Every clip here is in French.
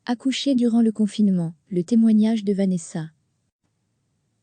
Accoucher durant le confinement, le témoignage de Vanessa.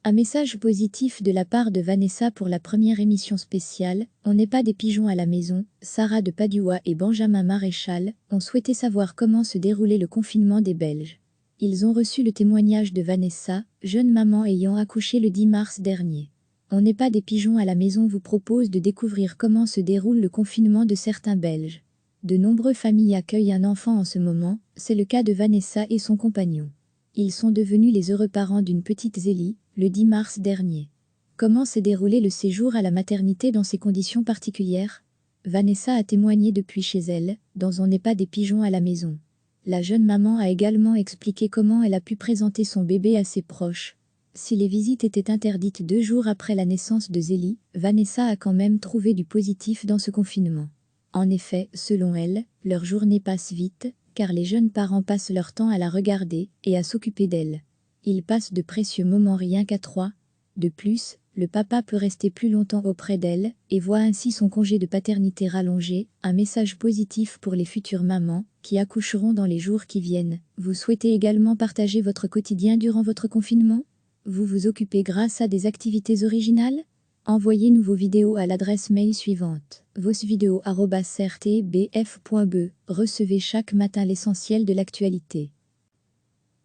Un message positif de la part de Vanessa pour la première émission spéciale « On n'est pas des pigeons à la maison », Sarah de Padua et Benjamin Maréchal ont souhaité savoir comment se déroulait le confinement des Belges. Ils ont reçu le témoignage de Vanessa, jeune maman ayant accouché le 10 mars dernier. « On n'est pas des pigeons à la maison » vous propose de découvrir comment se déroule le confinement de certains Belges. De nombreuses familles accueillent un enfant en ce moment, c'est le cas de Vanessa et son compagnon. Ils sont devenus les heureux parents d'une petite Zélie, le 10 mars dernier. Comment s'est déroulé le séjour à la maternité dans ces conditions particulières? Vanessa a témoigné depuis chez elle, dans On n'est pas des pigeons à la maison. La jeune maman a également expliqué comment elle a pu présenter son bébé à ses proches. Si les visites étaient interdites 2 jours après la naissance de Zélie, Vanessa a quand même trouvé du positif dans ce confinement. En effet, selon elle, leur journée passe vite, car les jeunes parents passent leur temps à la regarder et à s'occuper d'elle. Ils passent de précieux moments rien qu'à 3. De plus, le papa peut rester plus longtemps auprès d'elle et voit ainsi son congé de paternité rallongé, un message positif pour les futures mamans qui accoucheront dans les jours qui viennent. Vous souhaitez également partager votre quotidien durant votre confinement? Vous vous occupez grâce à des activités originales? Envoyez-nous vos vidéos à l'adresse mail suivante: vosvideo@rtbf.be. Recevez chaque matin l'essentiel de l'actualité.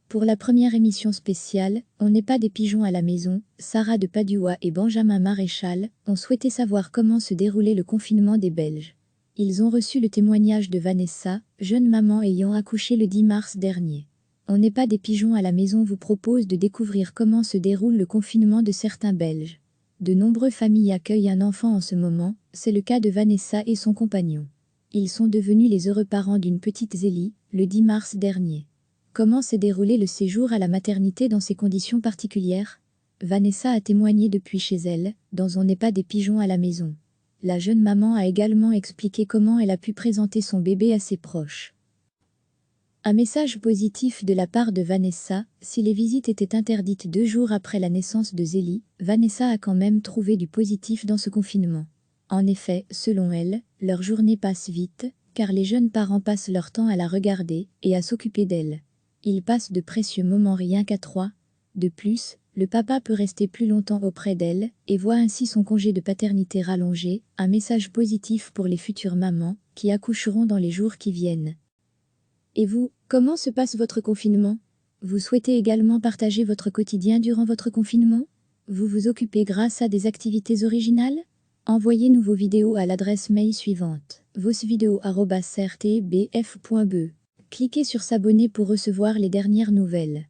Pour la première émission spéciale « On n'est pas des pigeons à la maison », Sarah de Padua et Benjamin Maréchal ont souhaité savoir comment se déroulait le confinement des Belges. Ils ont reçu le témoignage de Vanessa, jeune maman ayant accouché le 10 mars dernier. On n'est pas des pigeons à la maison vous propose de découvrir comment se déroule le confinement de certains Belges. De nombreuses familles accueillent un enfant en ce moment, c'est le cas de Vanessa et son compagnon. Ils sont devenus les heureux parents d'une petite Zélie, le 10 mars dernier. Comment s'est déroulé le séjour à la maternité dans ces conditions particulières? Vanessa a témoigné depuis chez elle, dans On n'est pas des pigeons à la maison. La jeune maman a également expliqué comment elle a pu présenter son bébé à ses proches. Un message positif de la part de Vanessa, si les visites étaient interdites 2 jours après la naissance de Zélie, Vanessa a quand même trouvé du positif dans ce confinement. En effet, selon elle, leur journée passe vite, car les jeunes parents passent leur temps à la regarder et à s'occuper d'elle. Ils passent de précieux moments rien qu'à 3. De plus, le papa peut rester plus longtemps auprès d'elle et voit ainsi son congé de paternité rallongé, un message positif pour les futures mamans qui accoucheront dans les jours qui viennent. Et vous, comment se passe votre confinement? Vous souhaitez également partager votre quotidien durant votre confinement? Vous vous occupez grâce à des activités originales? Envoyez-nous vos vidéos à l'adresse mail suivante: vosvideo@rtbf.be. Cliquez sur s'abonner pour recevoir les dernières nouvelles.